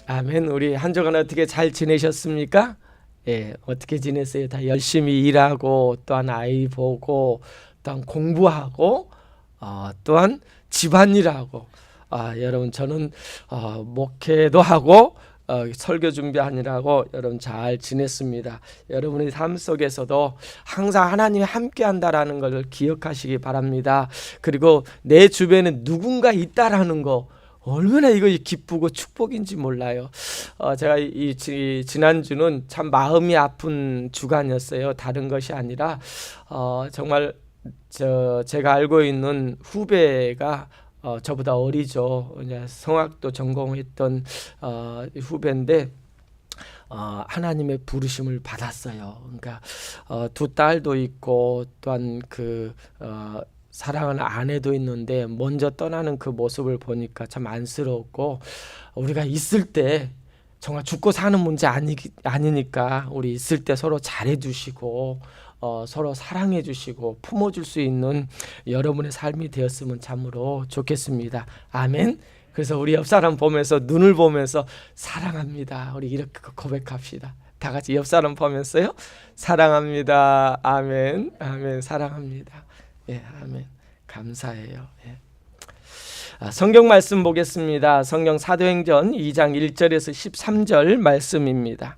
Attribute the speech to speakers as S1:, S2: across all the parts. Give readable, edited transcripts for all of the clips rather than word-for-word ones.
S1: 아멘. 우리 한 주간 어떻게 잘 지내셨습니까? 예, 어떻게 지냈어요? 다 열심히 일하고 또한 아이 보고 또한 공부하고 또한 집안일하고 여러분 저는 목회도 하고 설교 준비하느라고 여러분 잘 지냈습니다. 여러분의 삶 속에서도 항상 하나님이 함께 한다라는 걸 기억하시기 바랍니다. 그리고 내 주변에 누군가 있다라는 거 얼마나 이거 기쁘고 축복인지 몰라요. 제가 지난주는 참 마음이 아픈 주간이었어요. 다른 것이 아니라 정말 제가 알고 있는 후배가 저보다 어리죠. 이제 성악도 전공했던 후배인데 하나님의 부르심을 받았어요. 그러니까 두 딸도 있고 또한 사랑하는 아내도 있는데 먼저 떠나는 그 모습을 보니까 참 안쓰럽고, 우리가 있을 때 정말 죽고 사는 문제 아니니까 우리 있을 때 서로 잘해주시고 서로 사랑해주시고 품어줄 수 있는 여러분의 삶이 되었으면 참으로 좋겠습니다. 아멘. 그래서 우리 옆 사람 보면서, 눈을 보면서 사랑합니다, 우리 이렇게 고백합시다. 다 같이 옆 사람 보면서요, 사랑합니다. 아멘. 아멘. 사랑합니다. 예, 아멘. 감사해요. 예. 성경 말씀 보겠습니다. 성경 사도행전 2장 1절에서 13절 말씀입니다.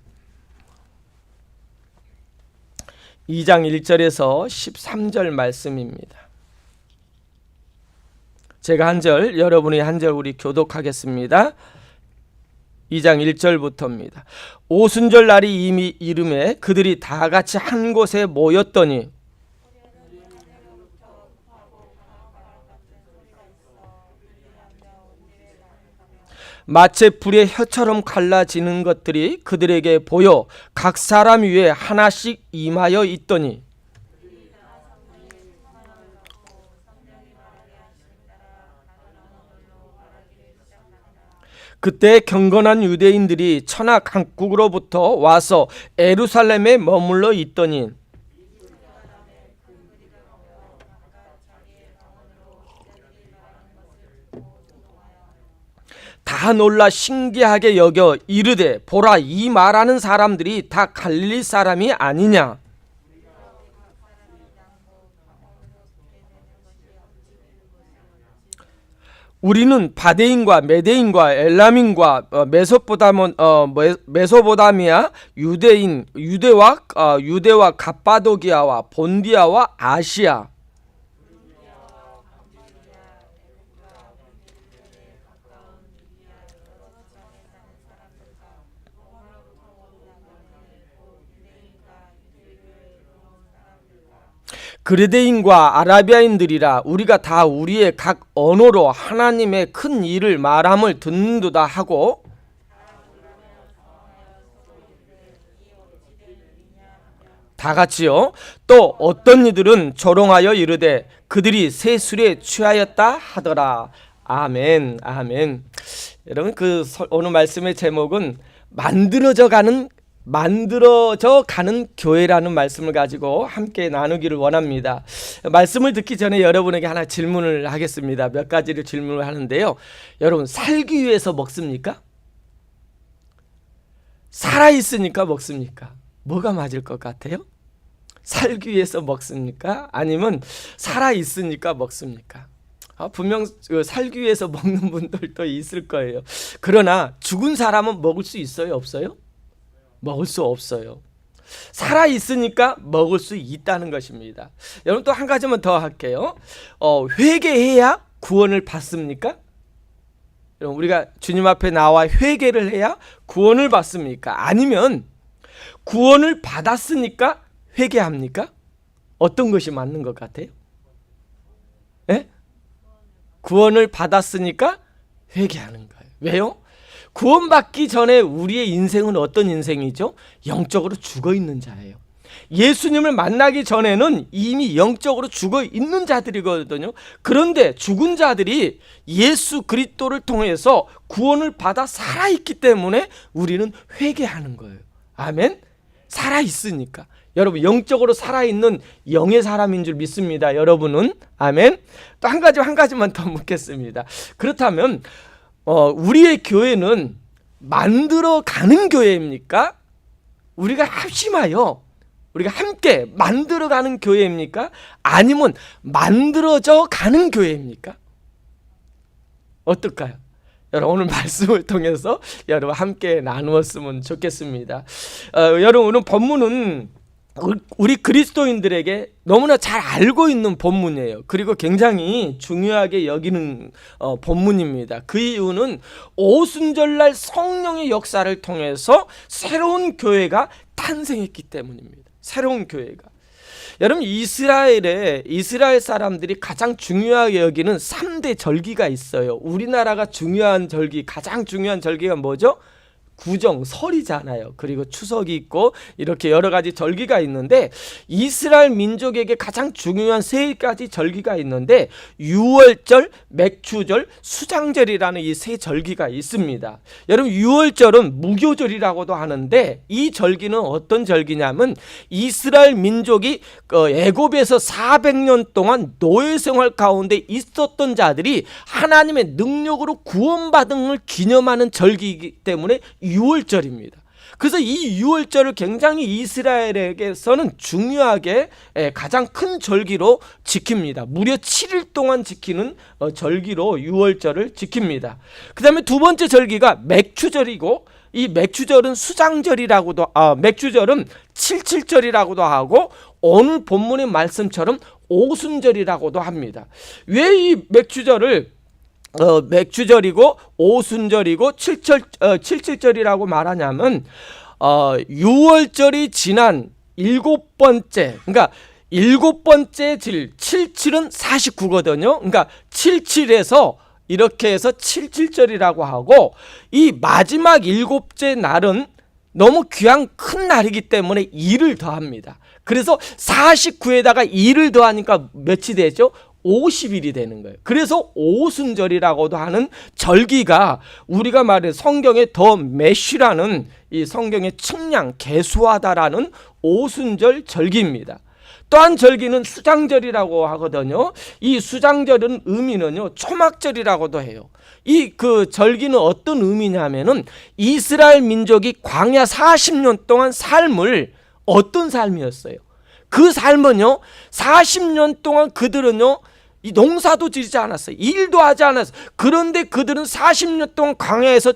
S1: 2장 1절에서 13절 말씀입니다. 제가 한 절, 여러분이 한 절 우리 교독하겠습니다. 2장 1절부터입니다. 오순절 날이 이미 이름에 그들이 다 같이 한 곳에 모였더니 마치 불의 혀처럼 갈라지는 것들이 그들에게 보여 각 사람 위에 하나씩 임하여 있더니 그때 경건한 유대인들이 천하 각국으로부터 와서 예루살렘에 머물러 있더니 다 놀라 신기하게 여겨 이르되, 보라, 이 말하는 사람들이 다 갈릴리 사람이 아니냐? 우리는 바데인과 메데인과 엘람인과 메소포다미아 유대와 갑바도기아와 본디아와 아시아 그레데인과 아라비아인들이라, 우리가 다 우리의 각 언어로 하나님의 큰 일을 말함을 듣는도다 하고 다 같이요. 또 어떤 이들은 조롱하여 이르되 그들이 새 술에 취하였다 하더라. 아멘. 아멘. 여러분, 오늘 말씀의 제목은 만들어져 가는 교회라는 말씀을 가지고 함께 나누기를 원합니다. 말씀을 듣기 전에 여러분에게 하나 질문을 하겠습니다. 몇 가지를 질문을 하는데요. 여러분, 살기 위해서 먹습니까? 살아있으니까 먹습니까? 뭐가 맞을 것 같아요? 살기 위해서 먹습니까? 아니면 살아있으니까 먹습니까? 분명 살기 위해서 먹는 분들도 있을 거예요. 그러나 죽은 사람은 먹을 수 있어요? 없어요? 먹을 수 없어요. 살아있으니까 먹을 수 있다는 것입니다. 여러분, 또 한 가지만 더 할게요. 회개해야 구원을 받습니까? 여러분, 우리가 주님 앞에 나와 회개를 해야 구원을 받습니까? 아니면 구원을 받았으니까 회개합니까? 어떤 것이 맞는 것 같아요? 네? 구원을 받았으니까 회개하는 거예요. 왜요? 구원받기 전에 우리의 인생은 어떤 인생이죠? 영적으로 죽어있는 자예요. 예수님을 만나기 전에는 이미 영적으로 죽어있는 자들이거든요. 그런데 죽은 자들이 예수 그리스도를 통해서 구원을 받아 살아있기 때문에 우리는 회개하는 거예요. 아멘. 살아있으니까. 여러분, 영적으로 살아있는 영의 사람인 줄 믿습니다. 여러분은. 아멘. 또 한 가지만 더 묻겠습니다. 그렇다면 우리의 교회는 만들어가는 교회입니까? 우리가 합심하여 우리가 함께 만들어가는 교회입니까? 아니면 만들어져 가는 교회입니까? 어떨까요? 여러분 오늘 말씀을 통해서 여러분 함께 나누었으면 좋겠습니다. 여러분 오늘 본문은 우리 그리스도인들에게 너무나 잘 알고 있는 본문이에요. 그리고 굉장히 중요하게 여기는 본문입니다. 그 이유는 오순절날 성령의 역사를 통해서 새로운 교회가 탄생했기 때문입니다. 새로운 교회가. 여러분 이스라엘 사람들이 가장 중요하게 여기는 3대 절기가 있어요. 우리나라가 중요한 절기, 가장 중요한 절기가 뭐죠? 구정, 설이잖아요. 그리고 추석이 있고 이렇게 여러 가지 절기가 있는데 이스라엘 민족에게 가장 중요한 세 가지 절기가 있는데 유월절, 맥추절, 수장절이라는 이 세 절기가 있습니다. 여러분 유월절은 무교절이라고도 하는데 이 절기는 어떤 절기냐면 이스라엘 민족이 애굽에서 400년 동안 노예 생활 가운데 있었던 자들이 하나님의 능력으로 구원받은 걸 기념하는 절기이기 때문에 유월절입니다. 그래서 이 유월절을 굉장히 이스라엘에게서는 중요하게 가장 큰 절기로 지킵니다. 무려 7일 동안 지키는 절기로 유월절을 지킵니다. 그 다음에 두 번째 절기가 맥추절이고 이 맥추절은 수장절이라고도 맥추절은 칠칠절이라고도 하고 오늘 본문의 말씀처럼 오순절이라고도 합니다. 왜 이 맥추절이고 오순절이고 칠칠절이라고 말하냐면 6월절이 지난 7번째, 그러니까 7번째 질, 77은 49거든요. 그러니까 77에서 이렇게 해서 칠칠절이라고 하고 이 마지막 7째 날은 너무 귀한 큰 날이기 때문에 2를 더합니다. 그래서 49에다가 2를 더하니까 몇이 되죠? 50일이 되는 거예요. 그래서 오순절이라고도 하는 절기가 우리가 말해 성경에 더 메쉬라는 이 성경의 측량 계수하다라는 오순절 절기입니다. 또한 절기는 수장절이라고 하거든요. 이 수장절은 의미는요 초막절이라고도 해요. 이 그 절기는 어떤 의미냐면은 이스라엘 민족이 광야 40년 동안 삶을 어떤 삶이었어요? 그 삶은요 40년 동안 그들은요 이 농사도 지르지 않았어요. 일도 하지 않았어요. 그런데 그들은 40년 동안 광야에서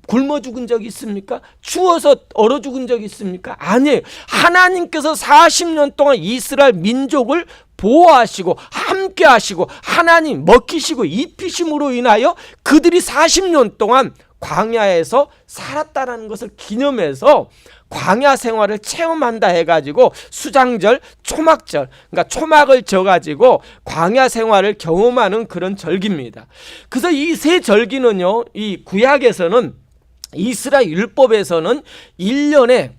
S1: 굶어 죽은 적이 있습니까? 추워서 얼어 죽은 적이 있습니까? 아니에요. 하나님께서 40년 동안 이스라엘 민족을 보호하시고 함께 하시고 하나님 먹히시고 입히심으로 인하여 그들이 40년 동안 광야에서 살았다는 것을 기념해서 광야 생활을 체험한다 해가지고 수장절, 초막절, 그러니까 초막을 져가지고 광야 생활을 경험하는 그런 절기입니다. 그래서 이 세 절기는요, 이 구약에서는 이스라엘 율법에서는 1년에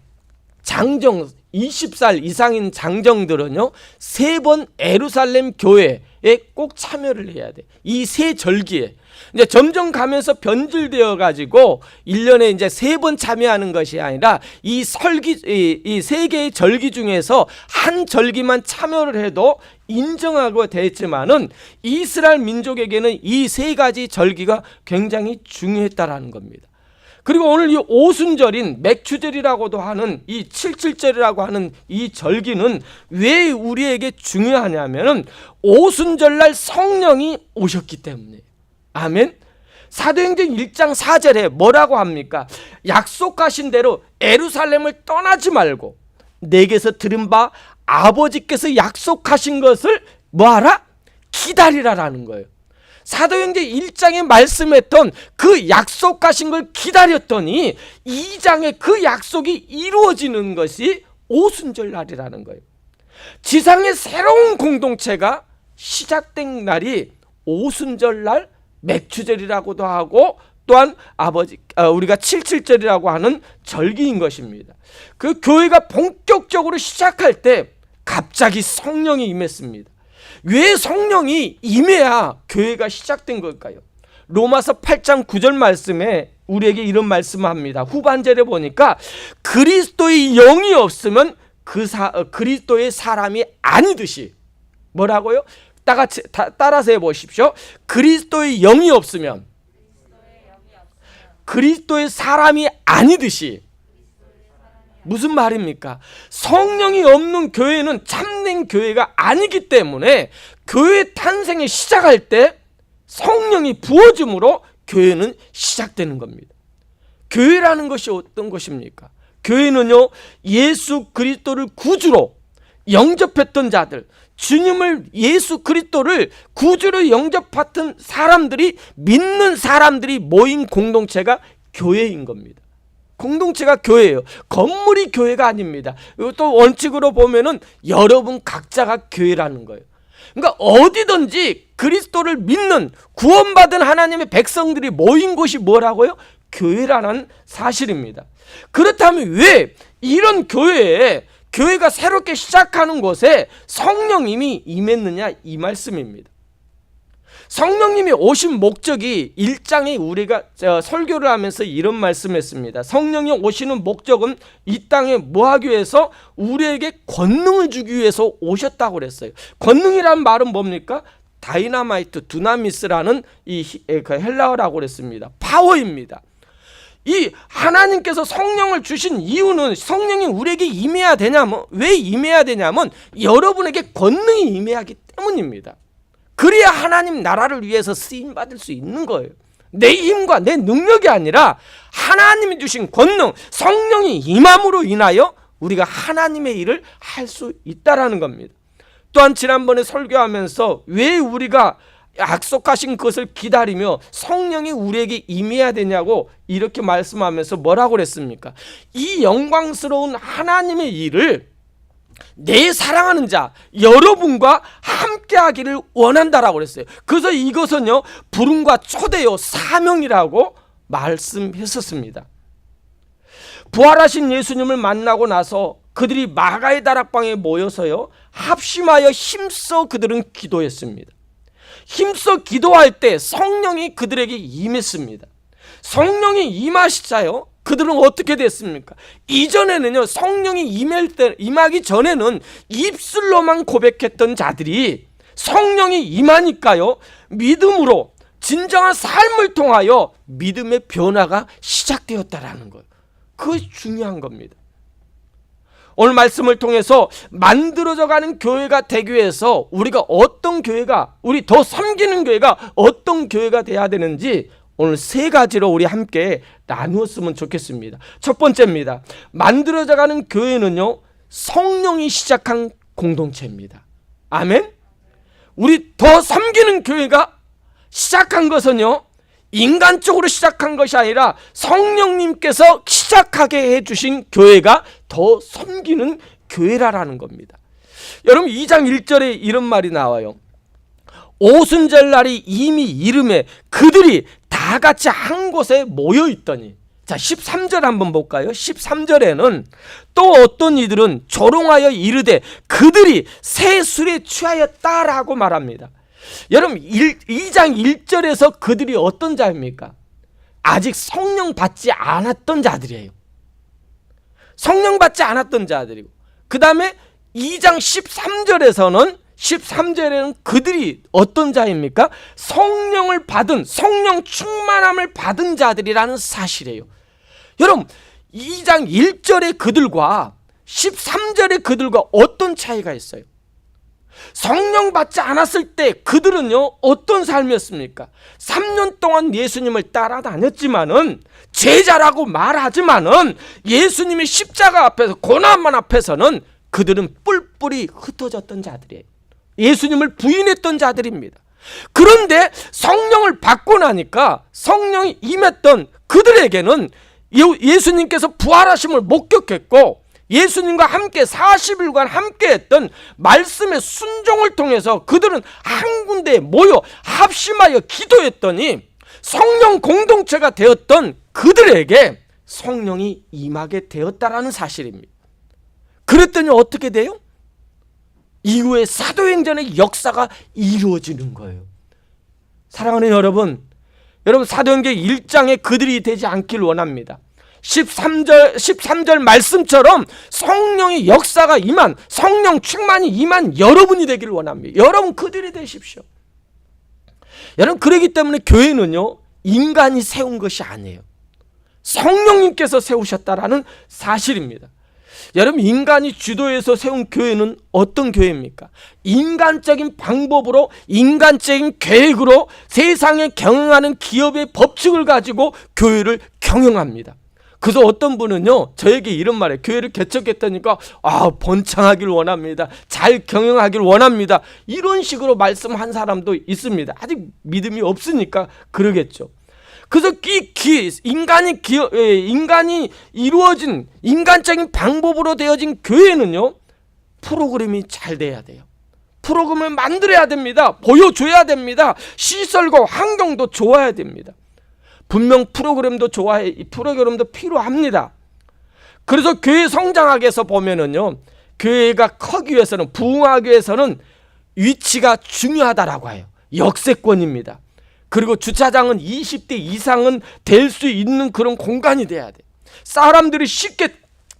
S1: 장정 20살 이상인 장정들은요 3번 예루살렘 교회에 꼭 참여를 해야 돼. 이 세 절기에 이제 점점 가면서 변질되어 가지고 1년에 이제 3번 참여하는 것이 아니라 이 세 개의 절기 중에서 한 절기만 참여를 해도 인정하고 됐지만은 이스라엘 민족에게는 이 세 가지 절기가 굉장히 중요했다라는 겁니다. 그리고 오늘 이 오순절인 맥추절이라고도 하는 이 칠칠절이라고 하는 이 절기는 왜 우리에게 중요하냐면은 오순절날 성령이 오셨기 때문에. 아멘. 사도행전 1장 4절에 뭐라고 합니까? 약속하신 대로 예루살렘을 떠나지 말고 내게서 들은 바 아버지께서 약속하신 것을 뭐하라? 기다리라라는 거예요. 사도행전 1장에 말씀했던 그 약속하신 걸 기다렸더니 2장에 그 약속이 이루어지는 것이 오순절 날이라는 거예요. 지상의 새로운 공동체가 시작된 날이 오순절 날 맥추절이라고도 하고 또한 우리가 칠칠절이라고 하는 절기인 것입니다. 그 교회가 본격적으로 시작할 때 갑자기 성령이 임했습니다. 왜 성령이 임해야 교회가 시작된 걸까요? 로마서 8장 9절 말씀에 우리에게 이런 말씀을 합니다. 후반절에 보니까 그리스도의 영이 없으면 그리스도의 사람이 아니듯이 뭐라고요? 따라서 해보십시오. 그리스도의 영이 없으면 그리스도의 사람이 아니듯이, 무슨 말입니까? 성령이 없는 교회는 참된 교회가 아니기 때문에 교회 탄생이 시작할 때 성령이 부어짐으로 교회는 시작되는 겁니다. 교회라는 것이 어떤 것입니까? 교회는요, 예수 그리스도를 구주로 영접했던 자들, 주님을, 예수 그리스도를 구주로 영접했던 사람들이, 믿는 사람들이 모인 공동체가 교회인 겁니다. 공동체가 교회예요. 건물이 교회가 아닙니다. 또 원칙으로 보면은 여러분 각자가 교회라는 거예요. 그러니까 어디든지 그리스도를 믿는 구원받은 하나님의 백성들이 모인 곳이 뭐라고요? 교회라는 사실입니다. 그렇다면 왜 이런 교회가 새롭게 시작하는 곳에 성령님이 임했느냐, 이 말씀입니다. 성령님이 오신 목적이 1장에 우리가 설교를 하면서 이런 말씀했습니다. 성령이 오시는 목적은 이 땅에 뭐 하기 위해서? 우리에게 권능을 주기 위해서 오셨다고 그랬어요. 권능이란 말은 뭡니까? 다이나마이트, 두나미스라는 이 헬라어라고 그랬습니다. 파워입니다. 이 하나님께서 성령을 주신 이유는, 성령이 우리에게 임해야 되냐면, 왜 임해야 되냐면 여러분에게 권능이 임해야하기 때문입니다. 그래야 하나님 나라를 위해서 쓰임받을 수 있는 거예요. 내 힘과 내 능력이 아니라 하나님이 주신 권능, 성령이 임함으로 인하여 우리가 하나님의 일을 할 수 있다라는 겁니다. 또한 지난번에 설교하면서 왜 우리가 약속하신 것을 기다리며 성령이 우리에게 임해야 되냐고 이렇게 말씀하면서 뭐라고 그랬습니까? 이 영광스러운 하나님의 일을 내 사랑하는 자, 여러분과 함께 하기를 원한다라고 그랬어요. 그래서 이것은요, 부름과 초대요, 사명이라고 말씀했었습니다. 부활하신 예수님을 만나고 나서 그들이 마가의 다락방에 모여서요, 합심하여 힘써 그들은 기도했습니다. 힘써 기도할 때 성령이 그들에게 임했습니다. 성령이 임하시자요, 그들은 어떻게 됐습니까? 이전에는요, 성령이 임하기 전에는 입술로만 고백했던 자들이 성령이 임하니까요, 믿음으로 진정한 삶을 통하여 믿음의 변화가 시작되었다라는 거예요. 그것이 중요한 겁니다. 오늘 말씀을 통해서 만들어져가는 교회가 되기 위해서 우리가 어떤 교회가, 우리 더 섬기는 교회가 어떤 교회가 돼야 되는지 오늘 세 가지로 우리 함께 나누었으면 좋겠습니다. 첫 번째입니다. 만들어져가는 교회는요, 성령이 시작한 공동체입니다. 아멘. 우리 더 섬기는 교회가 시작한 것은요, 인간적으로 시작한 것이 아니라 성령님께서 시작하게 해주신 교회가 더 섬기는 교회라는 겁니다. 여러분 2장 1절에 이런 말이 나와요. 오순절날이 이미 이름에 그들이 다 같이 한 곳에 모여 있더니, 자 13절 한번 볼까요? 13절에는 또 어떤 이들은 조롱하여 이르되 그들이 새 술에 취하였다라고 말합니다. 여러분 2장 1절에서 그들이 어떤 자입니까? 아직 성령 받지 않았던 자들이에요. 성령 받지 않았던 자들이고, 그 다음에 2장 13절에는 그들이 어떤 자입니까? 성령을 받은, 성령 충만함을 받은 자들이라는 사실이에요. 여러분 2장 1절의 그들과 13절의 그들과 어떤 차이가 있어요? 성령 받지 않았을 때 그들은요, 어떤 삶이었습니까? 3년 동안 예수님을 따라다녔지만은, 제자라고 말하지만은 예수님의 십자가 앞에서, 고난만 앞에서는 그들은 뿔뿔이 흩어졌던 자들이에요. 예수님을 부인했던 자들입니다. 그런데 성령을 받고 나니까 성령이 임했던 그들에게는 예수님께서 부활하심을 목격했고, 예수님과 함께 40일간 함께했던 말씀의 순종을 통해서 그들은 한 군데에 모여 합심하여 기도했더니 성령 공동체가 되었던 그들에게 성령이 임하게 되었다라는 사실입니다. 그랬더니 어떻게 돼요? 이후에 사도행전의 역사가 이루어지는 거예요. 사랑하는 여러분, 사도행전 1장에 그들이 되지 않길 원합니다. 13절 말씀처럼 성령의 역사가 임한, 성령 충만이 임한 여러분이 되기를 원합니다. 여러분 그들이 되십시오. 여러분, 그렇기 때문에 교회는요, 인간이 세운 것이 아니에요. 성령님께서 세우셨다라는 사실입니다. 여러분, 인간이 주도해서 세운 교회는 어떤 교회입니까? 인간적인 방법으로, 인간적인 계획으로 세상에 경영하는 기업의 법칙을 가지고 교회를 경영합니다. 그래서 어떤 분은요, 저에게 이런 말에, 교회를 개척했다니까 번창하길 원합니다, 잘 경영하길 원합니다, 이런 식으로 말씀한 사람도 있습니다. 아직 믿음이 없으니까 그러겠죠. 그래서 인간이 이루어진 인간적인 방법으로 되어진 교회는요, 프로그램이 잘 돼야 돼요. 프로그램을 만들어야 됩니다. 보여줘야 됩니다. 시설과 환경도 좋아야 됩니다. 분명 프로그램도 프로그램도 필요합니다. 그래서 교회 성장하기 위해서 보면은요, 교회가 크기 위해서는, 부흥하기 위해서는 위치가 중요하다라고 해요. 역세권입니다. 그리고 주차장은 20대 이상은 될 수 있는 그런 공간이 돼야 돼. 사람들이 쉽게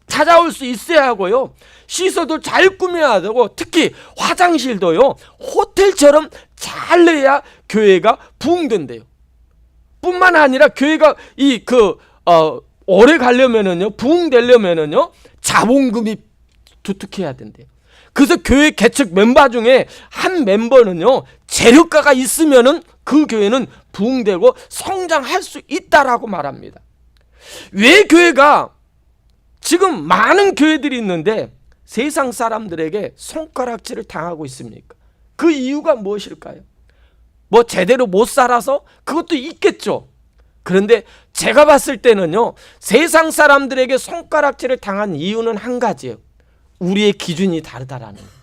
S1: 찾아올 수 있어야 하고요, 시설도 잘 꾸며야 되고, 특히 화장실도요, 호텔처럼 잘 내야 교회가 부흥된대요. 뿐만 아니라 교회가 오래 가려면은요, 부흥되려면은요, 자본금이 두둑해야 된대요. 그래서 교회 개척 멤버 중에 한 멤버는요, 재력가가 있으면은 그 교회는 부흥되고 성장할 수 있다라고 말합니다. 왜 교회가 지금 많은 교회들이 있는데 세상 사람들에게 손가락질을 당하고 있습니까? 그 이유가 무엇일까요? 뭐 제대로 못 살아서? 그것도 있겠죠. 그런데 제가 봤을 때는요, 세상 사람들에게 손가락질을 당한 이유는 한 가지예요. 우리의 기준이 다르다라는 거예요.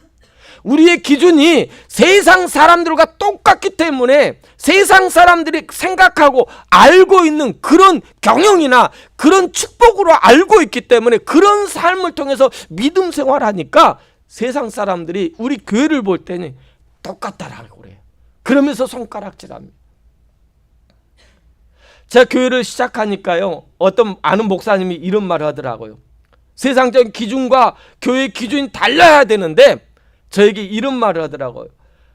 S1: 우리의 기준이 세상 사람들과 똑같기 때문에 세상 사람들이 생각하고 알고 있는 그런 경영이나 그런 축복으로 알고 있기 때문에 그런 삶을 통해서 믿음 생활하니까 세상 사람들이 우리 교회를 볼 때는 똑같다라고 그래요. 그러면서 손가락질합니다. 제가 교회를 시작하니까요, 어떤 아는 목사님이 이런 말을 하더라고요. 세상적인 기준과 교회의 기준이 달라야 되는데 저에게 이런 말을 하더라고요.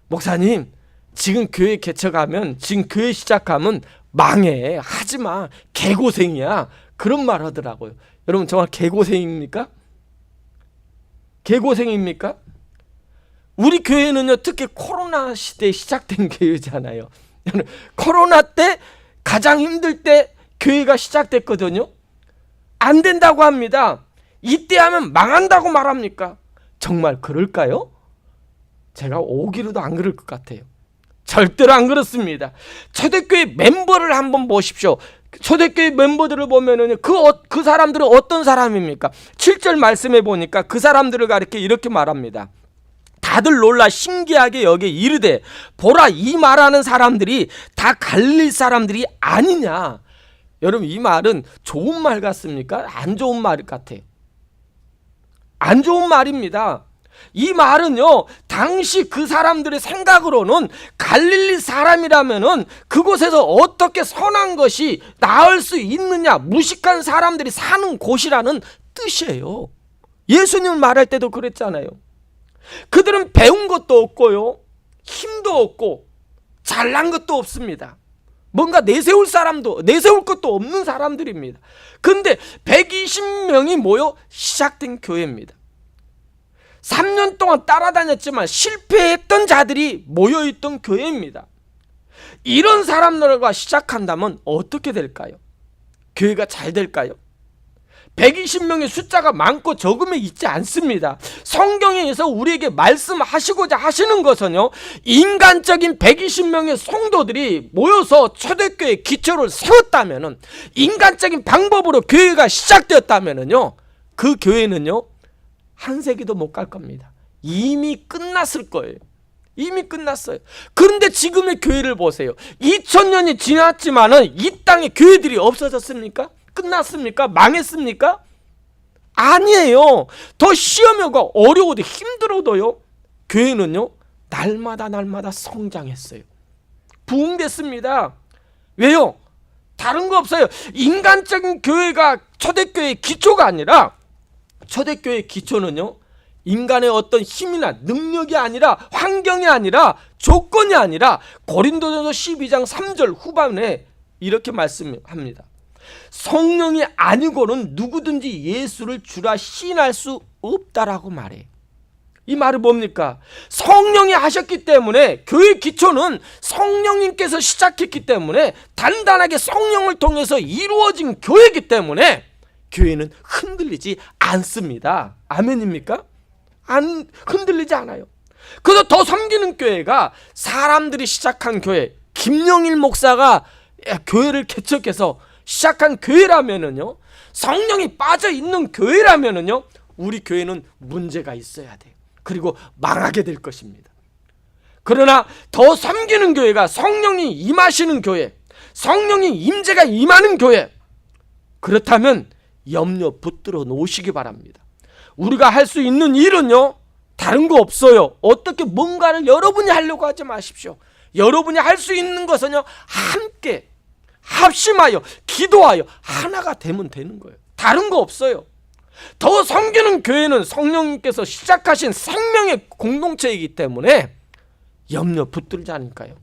S1: 목사님, 지금 교회 개척하면, 지금 교회 시작하면 망해, 하지마, 개고생이야, 그런 말 하더라고요. 여러분, 정말 개고생입니까? 개고생입니까? 우리 교회는요, 특히 코로나 시대에 시작된 교회잖아요. 코로나 때 가장 힘들 때 교회가 시작됐거든요. 안 된다고 합니다. 이때 하면 망한다고 말합니까? 정말 그럴까요? 제가 오기로도 안 그럴 것 같아요. 절대로 안 그렇습니다. 초대교회 멤버를 한번 보십시오. 초대교회 멤버들을 보면은 그 사람들은 어떤 사람입니까? 7절 말씀해 보니까 그 사람들을 가리켜 이렇게 말합니다. 다들 놀라 신기하게 여겨 이르되 보라, 이 말하는 사람들이 다 갈릴리 사람들이 아니냐. 여러분, 이 말은 좋은 말 같습니까? 안 좋은 말 같아요. 안 좋은 말입니다. 이 말은요, 당시 그 사람들의 생각으로는 갈릴리 사람이라면은 그곳에서 어떻게 선한 것이 나을 수 있느냐, 무식한 사람들이 사는 곳이라는 뜻이에요. 예수님 말할 때도 그랬잖아요. 그들은 배운 것도 없고요, 힘도 없고 잘난 것도 없습니다. 뭔가 내세울 것도 없는 사람들입니다. 근데 120명이 모여 시작된 교회입니다. 3년 동안 따라다녔지만 실패했던 자들이 모여있던 교회입니다. 이런 사람들과 시작한다면 어떻게 될까요? 교회가 잘 될까요? 120명의 숫자가 많고 적음에 있지 않습니다. 성경에서 우리에게 말씀하시고자 하시는 것은요, 인간적인 120명의 성도들이 모여서 초대교회 기초를 세웠다면은, 인간적인 방법으로 교회가 시작되었다면은요, 그 교회는요, 한 세기도 못 갈 겁니다. 이미 끝났을 거예요. 이미 끝났어요. 그런데 지금의 교회를 보세요. 2000년이 지났지만은 이 땅에 교회들이 없어졌습니까? 끝났습니까? 망했습니까? 아니에요. 더 시험하고 어려워도 힘들어도요, 교회는요, 날마다 성장했어요. 부흥됐습니다. 왜요? 다른 거 없어요. 인간적인 교회가 초대교회의 기초가 아니라, 초대교회의 기초는요, 인간의 어떤 힘이나 능력이 아니라, 환경이 아니라, 조건이 아니라, 고린도전서 12장 3절 후반에 이렇게 말씀합니다. 성령이 아니고는 누구든지 예수를 주라 시인할 수 없다라고 말해. 이 말은 뭡니까? 성령이 하셨기 때문에, 교회 기초는 성령님께서 시작했기 때문에, 단단하게 성령을 통해서 이루어진 교회이기 때문에 교회는 흔들리지 않습니다. 아멘입니까? 흔들리지 않아요. 그래서 더 섬기는 교회가 사람들이 시작한 교회, 김영일 목사가 교회를 개척해서 시작한 교회라면은요, 성령이 빠져 있는 교회라면은요, 우리 교회는 문제가 있어야 돼요. 그리고 망하게 될 것입니다. 그러나 더 섬기는 교회가 성령이 임하시는 교회, 성령이 임재가 임하는 교회, 그렇다면 염려 붙들어 놓으시기 바랍니다. 우리가 할 수 있는 일은요, 다른 거 없어요. 어떻게 뭔가를 여러분이 하려고 하지 마십시오. 여러분이 할 수 있는 것은요, 함께 합심하여 기도하여 하나가 되면 되는 거예요. 다른 거 없어요. 더 섬기는 교회는 성령님께서 시작하신 생명의 공동체이기 때문에 염려 붙들지 않을까요?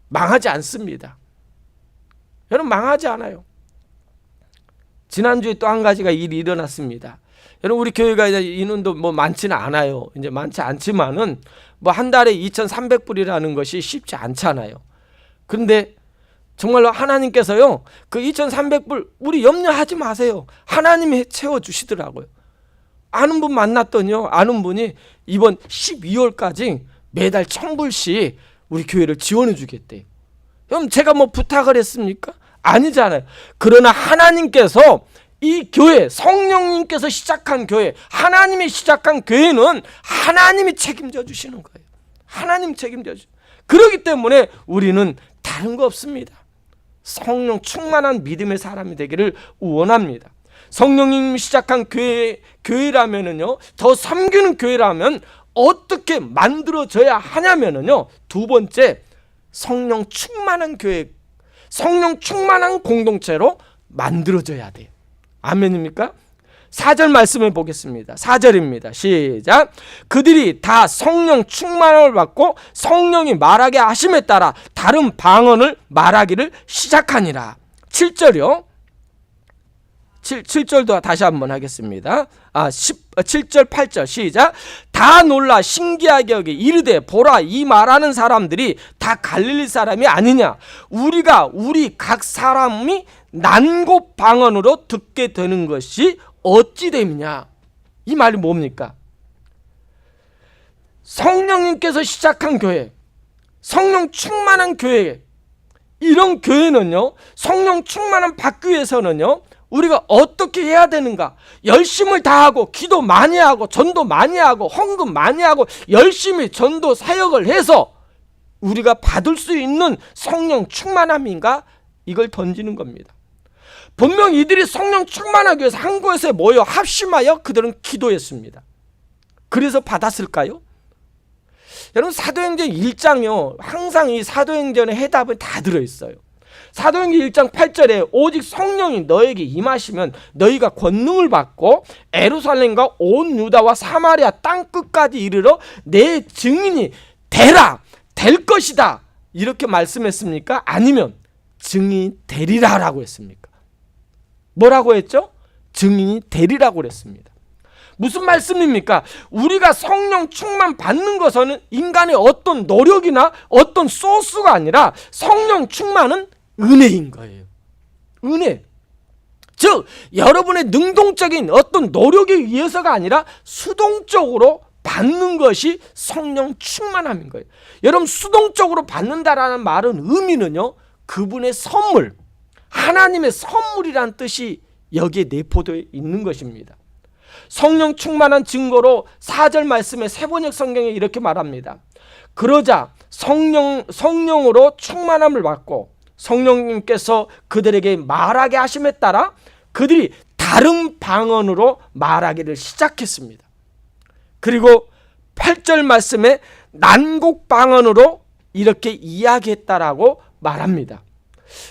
S1: 망하지 않습니다. 여러분, 망하지 않아요. 지난주에 또 한 가지가 일이 일어났습니다. 여러분, 우리 교회가 이제 인원도 뭐 많지는 않아요. 이제 많지 않지만은 뭐 한 달에 2,300불이라는 것이 쉽지 않잖아요. 그런데 정말로 하나님께서요, 그 2,300불 우리 염려하지 마세요. 하나님이 채워주시더라고요. 아는 분 만났더니요, 아는 분이 이번 12월까지 매달 1,000불씩 우리 교회를 지원해 주겠대요. 그럼 제가 뭐 부탁을 했습니까? 아니잖아요. 그러나 하나님께서 이 교회, 성령님께서 시작한 교회, 하나님이 시작한 교회는 하나님이 책임져 주시는 거예요. 하나님 책임져 주시는. 그렇기 때문에 우리는 다른 거 없습니다. 성령 충만한 믿음의 사람이 되기를 원합니다. 성령님이 시작한 교회라면은요, 더 섬기는 교회라면 어떻게 만들어져야 하냐면은요, 두 번째, 성령 충만한 교회, 성령 충만한 공동체로 만들어져야 돼요. 아멘입니까? 4절 말씀을 보겠습니다. 4절입니다. 시작. 그들이 다 성령 충만을 받고 성령이 말하게 하심에 따라 다른 방언을 말하기를 시작하니라. 7절이요. 7절도 다시 한번 하겠습니다. 7절 8절 시작. 다 놀라 신기하게 여기 이르되 보라, 이 말하는 사람들이 다 갈릴리 사람이 아니냐. 우리 각 사람이 난곡 방언으로 듣게 되는 것이 어찌 됨이냐. 이 말이 뭡니까? 성령님께서 시작한 교회, 성령 충만한 교회, 이런 교회는요, 성령 충만한 받기 위해서는요, 우리가 어떻게 해야 되는가? 열심을 다하고 기도 많이 하고 전도 많이 하고 헌금 많이 하고 열심히 전도 사역을 해서 우리가 받을 수 있는 성령 충만함인가? 이걸 던지는 겁니다. 분명 이들이 성령 충만하기 위해서 한 곳에 모여 합심하여 그들은 기도했습니다. 그래서 받았을까요? 여러분, 사도행전 1장이요, 항상 이 사도행전의 해답은 다 들어있어요. 사도행전 1장 8절에 오직 성령이 너에게 임하시면 너희가 권능을 받고 예루살렘과 온 유다와 사마리아 땅끝까지 이르러 내 증인이 될 것이다, 이렇게 말씀했습니까? 아니면 증인이 되리라라고 했습니까? 뭐라고 했죠? 증인이 되리라고 그랬습니다. 무슨 말씀입니까? 우리가 성령 충만 받는 것은 인간의 어떤 노력이나 어떤 소스가 아니라 성령 충만은 은혜인 거예요. 은혜. 즉, 여러분의 능동적인 어떤 노력에 의해서가 아니라 수동적으로 받는 것이 성령 충만함인 거예요. 여러분, 수동적으로 받는다라는 말은 의미는요, 그분의 선물, 하나님의 선물이란 뜻이 여기에 내포되어 있는 것입니다. 성령 충만한 증거로 4절 말씀에 세번역 성경에 이렇게 말합니다. 그러자 성령으로 충만함을 받고 성령님께서 그들에게 말하게 하심에 따라 그들이 다른 방언으로 말하기를 시작했습니다. 그리고 8절 말씀에 난곡 방언으로 이렇게 이야기했다라고 말합니다.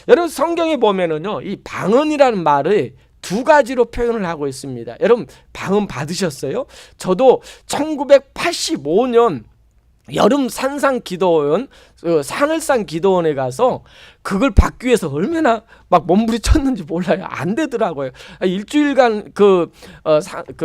S1: 여러분, 성경에 보면은요, 이 방언이라는 말을 두 가지로 표현을 하고 있습니다. 여러분, 방언 받으셨어요? 저도 1985년 여름 산상 기도원, 산을산 기도원에 가서 그걸 받기 위해서 얼마나 막 몸부림쳤는지 몰라요. 안 되더라고요. 일주일간 그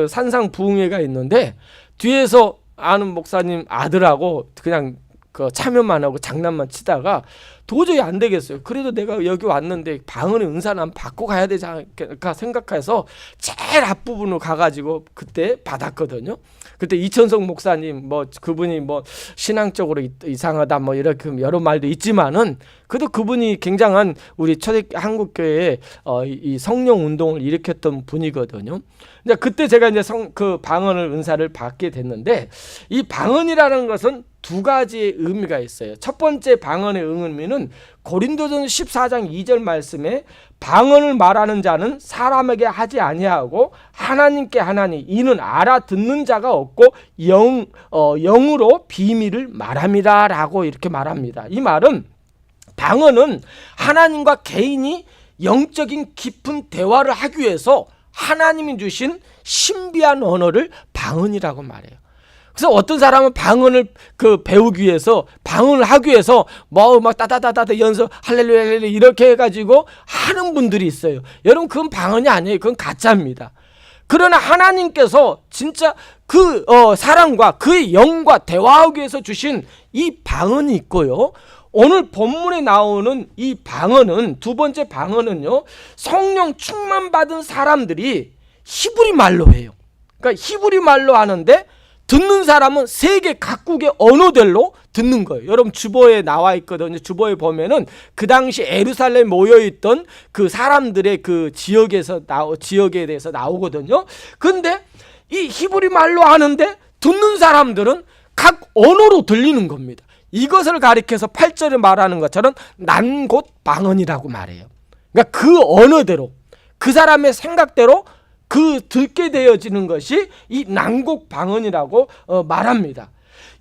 S1: 산상 부흥회가 있는데 뒤에서 아는 목사님 아들하고 그냥 그 참여만 하고 장난만 치다가 도저히 안 되겠어요. 그래도 내가 여기 왔는데 방언의 은사는 한번 받고 가야 되지 않을까 생각해서 제일 앞부분으로 가가지고 그때 받았거든요. 그때 이천석 목사님 뭐 그분이 뭐 신앙적으로 이상하다 뭐 이렇게 여러 말도 있지만은 그래도 그분이 굉장한 우리 초대교회 한국교회에 이 성령 운동을 일으켰던 분이거든요. 이제 그때 제가 이제 그 방언을 은사를 받게 됐는데 이 방언이라는 것은 두 가지의 의미가 있어요. 첫 번째 방언의 의미는 고린도전서 14장 2절 말씀에 방언을 말하는 자는 사람에게 하지 아니하고 하나님께 하나니 이는 알아듣는 자가 없고 영으로 비밀을 말함이라 라고 이렇게 말합니다. 이 말은 방언은 하나님과 개인이 영적인 깊은 대화를 하기 위해서 하나님이 주신 신비한 언어를 방언이라고 말해요. 그래서 어떤 사람은 방언을 배우기 위해서 방언을 하기 위해서 뭐 막 따다다다다 연습 할렐루야 할렐루야 이렇게 해가지고 하는 분들이 있어요. 여러분 그건 방언이 아니에요. 그건 가짜입니다. 그러나 하나님께서 진짜 그 사람과 그의 영과 대화하기 위해서 주신 이 방언이 있고요. 오늘 본문에 나오는 이 방언은 두 번째 방언은요. 성령 충만 받은 사람들이 히브리 말로 해요. 그러니까 히브리 말로 하는데 듣는 사람은 세계 각국의 언어들로 듣는 거예요. 여러분 주보에 나와 있거든요. 주보에 보면은 그 당시 예루살렘 모여 있던 그 사람들의 그 지역에 대해서 나오거든요. 근데 이 히브리 말로 하는데 듣는 사람들은 각 언어로 들리는 겁니다. 이것을 가리켜서 8절에 말하는 것처럼 난 곧 방언이라고 말해요. 그러니까 그 언어대로 그 사람의 생각대로 그 듣게 되어지는 것이 이 난곡 방언이라고 말합니다.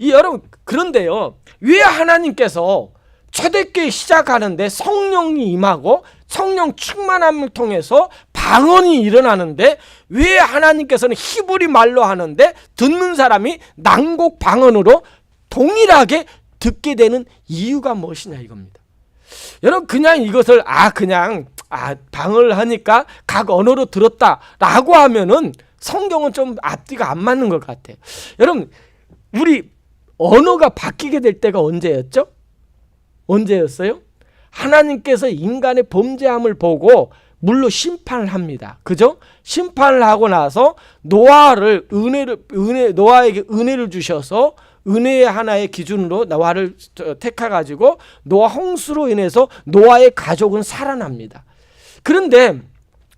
S1: 여러분 그런데요, 왜 하나님께서 초대교회 시작하는데 성령이 임하고 성령 충만함을 통해서 방언이 일어나는데 왜 하나님께서는 히브리 말로 하는데 듣는 사람이 난곡 방언으로 동일하게 듣게 되는 이유가 무엇이냐 이겁니다. 여러분 그냥 이것을 방언을 하니까 각 언어로 들었다라고 하면은 성경은 좀 앞뒤가 안 맞는 것 같아요. 여러분 우리 언어가 바뀌게 될 때가 언제였죠? 언제였어요? 하나님께서 인간의 범죄함을 보고 물로 심판을 합니다. 그죠? 심판을 하고 나서 노아에게 은혜를 주셔서 은혜의 하나의 기준으로 노아를 택해가지고 노아 홍수로 인해서 노아의 가족은 살아납니다. 그런데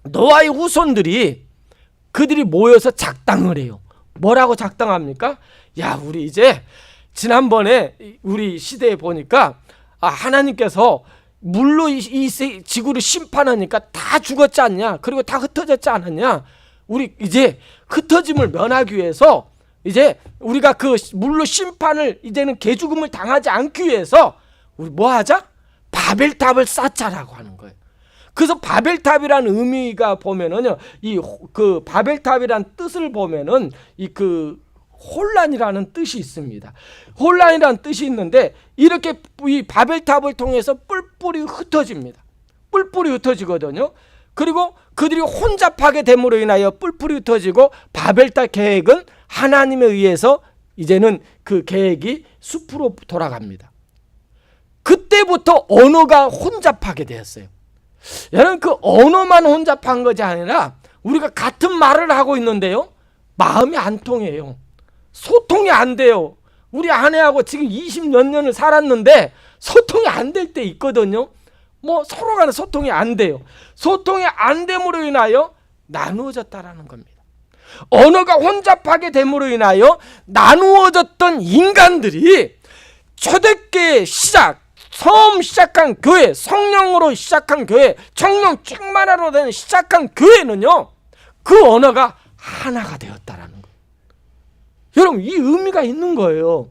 S1: 노아의 후손들이 그들이 모여서 작당을 해요. 뭐라고 작당합니까? 야, 우리 이제 지난번에 우리 시대에 보니까 하나님께서 물로 이 지구를 심판하니까 다 죽었지 않냐? 그리고 다 흩어졌지 않았냐? 우리 이제 흩어짐을 면하기 위해서 이제 우리가 그 물로 심판을 이제는 개죽음을 당하지 않기 위해서 우리 뭐 하자? 바벨탑을 쌓자라고 하는 거예요. 그래서 바벨탑이라는 의미가 보면은요, 이 그 바벨탑이라는 뜻을 보면은 이 그 혼란이라는 뜻이 있습니다. 혼란이라는 뜻이 있는데 이렇게 이 바벨탑을 통해서 뿔뿔이 흩어집니다. 뿔뿔이 흩어지거든요. 그리고 그들이 혼잡하게 됨으로 인하여 뿔뿔이 흩어지고 바벨탑 계획은 하나님에 의해서 이제는 그 계획이 숲으로 돌아갑니다. 그때부터 언어가 혼잡하게 되었어요. 여러분 그 언어만 혼잡한 것이 아니라 우리가 같은 말을 하고 있는데요, 마음이 안 통해요. 소통이 안 돼요. 우리 아내하고 지금 20몇 년을 살았는데 소통이 안 될 때 있거든요. 뭐 서로 간에 소통이 안 돼요. 소통이 안 됨으로 인하여 나누어졌다라는 겁니다. 언어가 혼잡하게 됨으로 인하여 나누어졌던 인간들이 초대교회 처음 시작한 교회, 성령으로 시작한 교회, 성령 충만하로 된 시작한 교회는요, 그 언어가 하나가 되었다라는 거예요. 여러분 이 의미가 있는 거예요.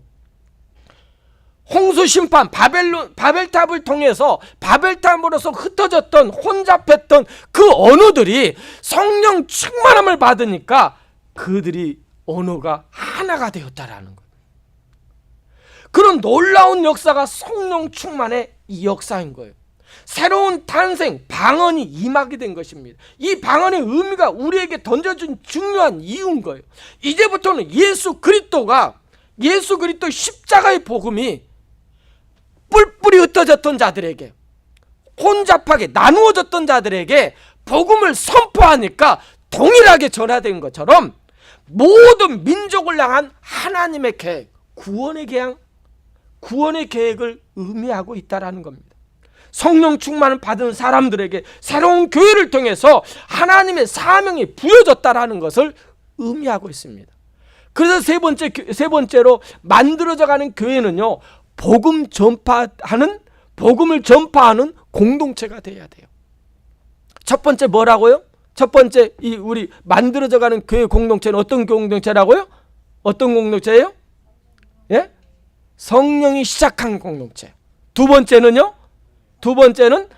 S1: 홍수 심판, 바벨탑을 통해서 바벨탑으로서 흩어졌던 혼잡했던 그 언어들이 성령 충만함을 받으니까 그들이 언어가 하나가 되었다라는 거예요. 그런 놀라운 역사가 성령 충만의 이 역사인 거예요. 새로운 탄생, 방언이 임하게 된 것입니다. 이 방언의 의미가 우리에게 던져준 중요한 이유인 거예요. 이제부터는 예수 그리스도 십자가의 복음이 뿔뿔이 흩어졌던 자들에게, 혼잡하게 나누어졌던 자들에게 복음을 선포하니까 동일하게 전화된 것처럼 모든 민족을 향한 하나님의 계획, 구원의 계획을 의미하고 있다는 겁니다. 성령 충만을 받은 사람들에게 새로운 교회를 통해서 하나님의 사명이 부여졌다는 것을 의미하고 있습니다. 그래서 세 번째로 만들어져가는 교회는요, 복음을 전파하는 공동체가 되어야 돼요. 첫 번째 뭐라고요? 첫 번째 우리 만들어져가는 교회 공동체는 어떤 공동체라고요? 어떤 공동체예요? 예? 성령이 시작한 공동체. 두 번째는요? 두 번째는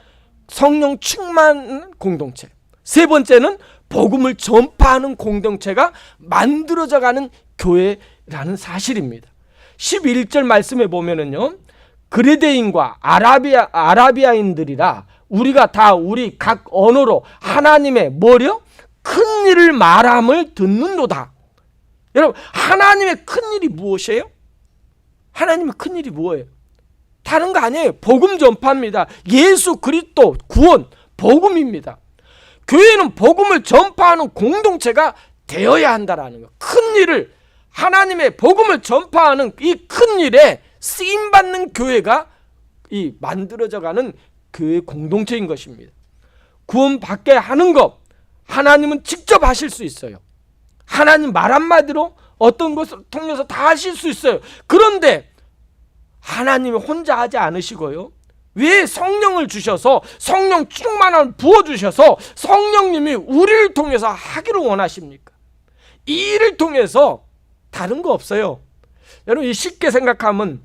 S1: 성령 충만 공동체. 세 번째는 복음을 전파하는 공동체가 만들어져가는 교회라는 사실입니다. 11절 말씀에 보면은요, 그레데인과 아라비아인들이라 우리가 다 우리 각 언어로 하나님의 뭐요? 큰 일을 말함을 듣는도다. 여러분, 하나님의 큰 일이 무엇이에요? 하나님의 큰 일이 뭐예요? 다른 거 아니에요. 복음 전파입니다. 예수 그리스도 구원, 복음입니다. 교회는 복음을 전파하는 공동체가 되어야 한다라는 거. 큰 일을, 하나님의 복음을 전파하는 이 큰 일에 쓰임받는 교회가 이 만들어져가는 교회 공동체인 것입니다. 구원받게 하는 것, 하나님은 직접 하실 수 있어요. 하나님 말 한마디로 어떤 것을 통해서 다 하실 수 있어요. 그런데 하나님이 혼자 하지 않으시고요, 왜 성령을 주셔서 성령 충만함을 부어주셔서 성령님이 우리를 통해서 하기를 원하십니까? 이 일을 통해서 다른 거 없어요. 여러분, 쉽게 생각하면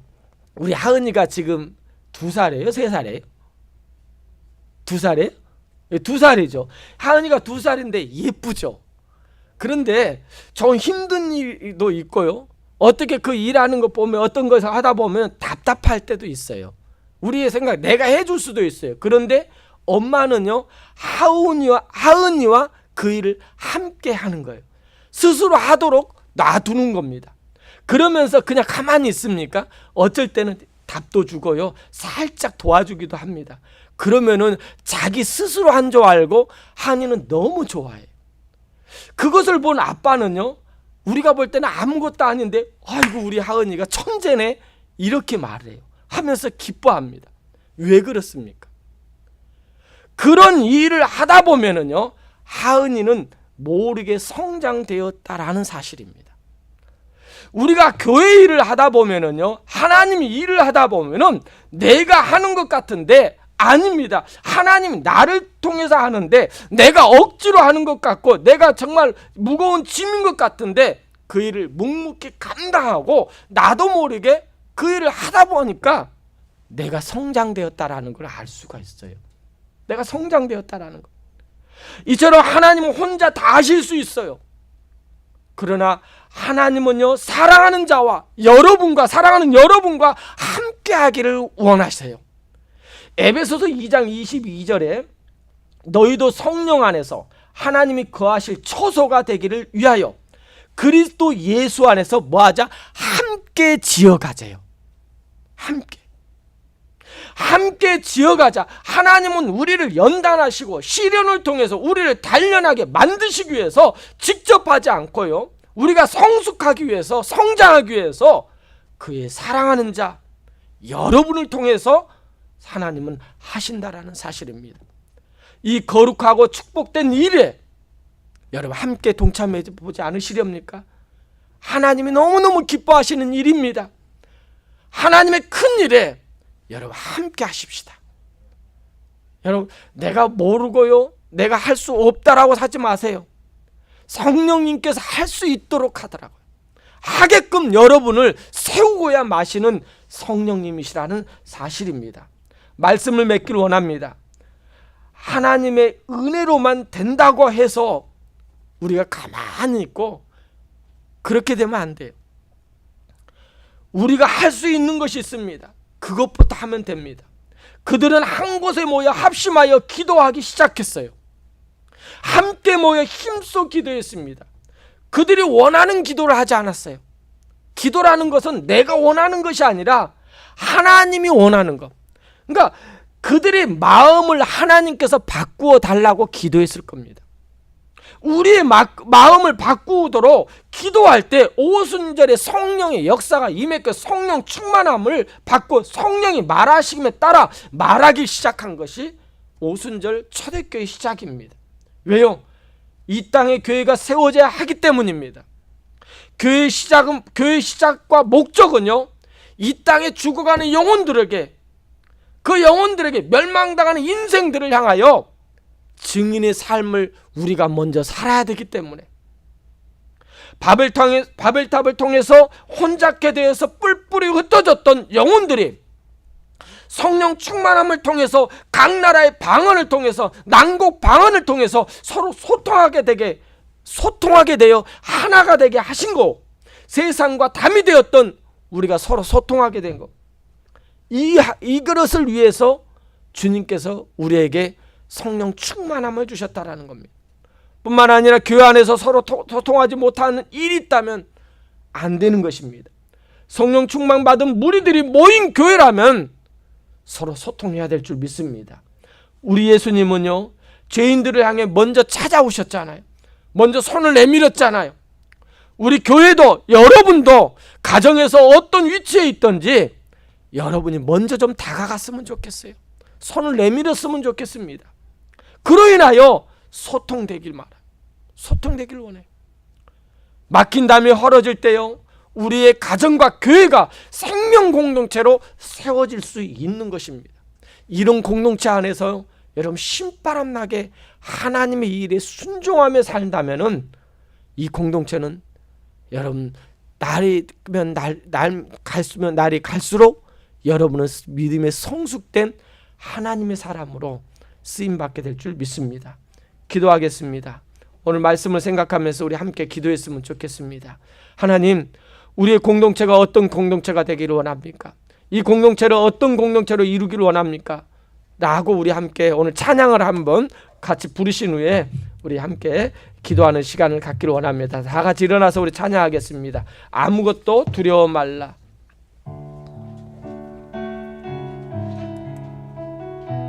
S1: 우리 하은이가 지금 2살이에요? 3살이에요? 2살이에요? 2살이죠. 하은이가 2살인데 예쁘죠. 그런데 좀 힘든 일도 있고요, 어떻게 그 일하는 거 보면 어떤 것을 하다 보면 답답할 때도 있어요. 우리의 생각, 내가 해줄 수도 있어요. 그런데 엄마는요, 하은이와 그 일을 함께 하는 거예요. 스스로 하도록 놔두는 겁니다. 그러면서 그냥 가만히 있습니까? 어쩔 때는 답도 주고요, 살짝 도와주기도 합니다. 그러면은 자기 스스로 한 줄 알고 하은이는 너무 좋아해요. 그것을 본 아빠는요, 우리가 볼 때는 아무것도 아닌데 아이고 우리 하은이가 천재네 이렇게 말해요. 하면서 기뻐합니다. 왜 그렇습니까? 그런 일을 하다 보면은요, 하은이는 모르게 성장되었다라는 사실입니다. 우리가 교회 일을 하다 보면은요, 하나님이 일을 하다 보면은 내가 하는 것 같은데 아닙니다. 하나님이 나를 통해서 하는데 내가 억지로 하는 것 같고 내가 정말 무거운 짐인 것 같은데 그 일을 묵묵히 감당하고 나도 모르게 그 일을 하다 보니까 내가 성장되었다라는 걸 알 수가 있어요. 내가 성장되었다라는 거. 이처럼 하나님은 혼자 다 하실 수 있어요. 그러나 하나님은요, 사랑하는 여러분과 함께 하기를 원하세요. 에베소서 2장 22절에 너희도 성령 안에서 하나님이 거하실 처소가 되기를 위하여 그리스도 예수 안에서 뭐하자? 함께 지어가자요. 함께 지어가자. 하나님은 우리를 연단하시고 시련을 통해서 우리를 단련하게 만드시기 위해서 직접 하지 않고요, 우리가 성숙하기 위해서, 성장하기 위해서 그의 사랑하는 자 여러분을 통해서 하나님은 하신다라는 사실입니다. 이 거룩하고 축복된 일에 여러분 함께 동참해 보지 않으시렵니까? 하나님이 너무너무 기뻐하시는 일입니다. 하나님의 큰 일에 여러분 함께 하십시다. 여러분, 내가 모르고요, 내가 할 수 없다라고 하지 마세요. 성령님께서 할 수 있도록 하더라고요. 하게끔 여러분을 세우고야 마시는 성령님이시라는 사실입니다. 말씀을 맺기를 원합니다. 하나님의 은혜로만 된다고 해서 우리가 가만히 있고 그렇게 되면 안 돼요. 우리가 할 수 있는 것이 있습니다. 그것부터 하면 됩니다. 그들은 한 곳에 모여 합심하여 기도하기 시작했어요. 함께 모여 힘써 기도했습니다. 그들이 원하는 기도를 하지 않았어요. 기도라는 것은 내가 원하는 것이 아니라 하나님이 원하는 것. 그러니까 그들의 마음을 하나님께서 바꾸어 달라고 기도했을 겁니다. 우리의 마음을 바꾸도록 기도할 때 오순절에 성령의 역사가 임했고 성령 충만함을 받고 성령이 말하심에 따라 말하기 시작한 것이 오순절 초대교회 시작입니다. 왜요? 이 땅에 교회가 세워져야 하기 때문입니다. 교회의 시작과 목적은요, 이 땅에 죽어가는 영혼들에게, 그 영혼들에게 멸망당하는 인생들을 향하여 증인의 삶을 우리가 먼저 살아야 되기 때문에 바벨탑을 통해서 혼잡게 되어서 뿔뿔이 흩어졌던 영혼들이 성령 충만함을 통해서 각 나라의 방언을 통해서 난곡 방언을 통해서 서로 소통하게 되어 하나가 되게 하신 거, 세상과 담이 되었던 우리가 서로 소통하게 된 거, 이 그릇을 위해서 주님께서 우리에게 성령 충만함을 주셨다라는 겁니다. 뿐만 아니라 교회 안에서 서로 소통하지 못하는 일이 있다면 안 되는 것입니다. 성령 충만 받은 무리들이 모인 교회라면 서로 소통해야 될 줄 믿습니다. 우리 예수님은요, 죄인들을 향해 먼저 찾아오셨잖아요. 먼저 손을 내밀었잖아요. 우리 교회도, 여러분도 가정에서 어떤 위치에 있든지 여러분이 먼저 좀 다가갔으면 좋겠어요. 손을 내밀었으면 좋겠습니다. 그로 인하여 소통되길 원해요. 막힌 담이 헐어질 때요, 우리의 가정과 교회가 생명 공동체로 세워질 수 있는 것입니다. 이런 공동체 안에서 여러분 신바람 나게 하나님의 일에 순종하며 산다면은 이 공동체는 여러분 날이 갈수록 여러분은 믿음의 성숙된 하나님의 사람으로 쓰임 받게 될 줄 믿습니다. 기도하겠습니다. 오늘 말씀을 생각하면서 우리 함께 기도했으면 좋겠습니다. 하나님, 우리의 공동체가 어떤 공동체가 되기를 원합니까? 이 공동체를 어떤 공동체로 이루기를 원합니까? 라고 우리 함께 오늘 찬양을 한번 같이 부르신 후에 우리 함께 기도하는 시간을 갖기를 원합니다. 다 같이 일어나서 우리 찬양하겠습니다. 아무것도 두려워 말라.